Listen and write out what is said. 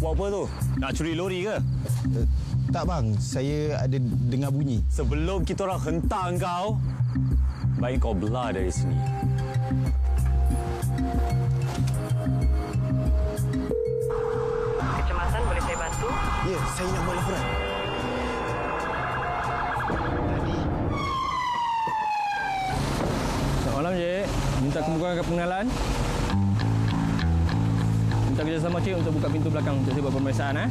buat apa tu? Nak curi lori ke? Tak bang, saya ada dengar bunyi. Sebelum kita orang hentak kau, baik kau belah dari sini. Kecemasan, boleh saya bantu? Ya, saya nak buat laporan. Selamat malam, Cik. Minta kemukakan pengenalan. Minta kerjasama Cik untuk buka pintu belakang untuk saya buat pemeriksaan.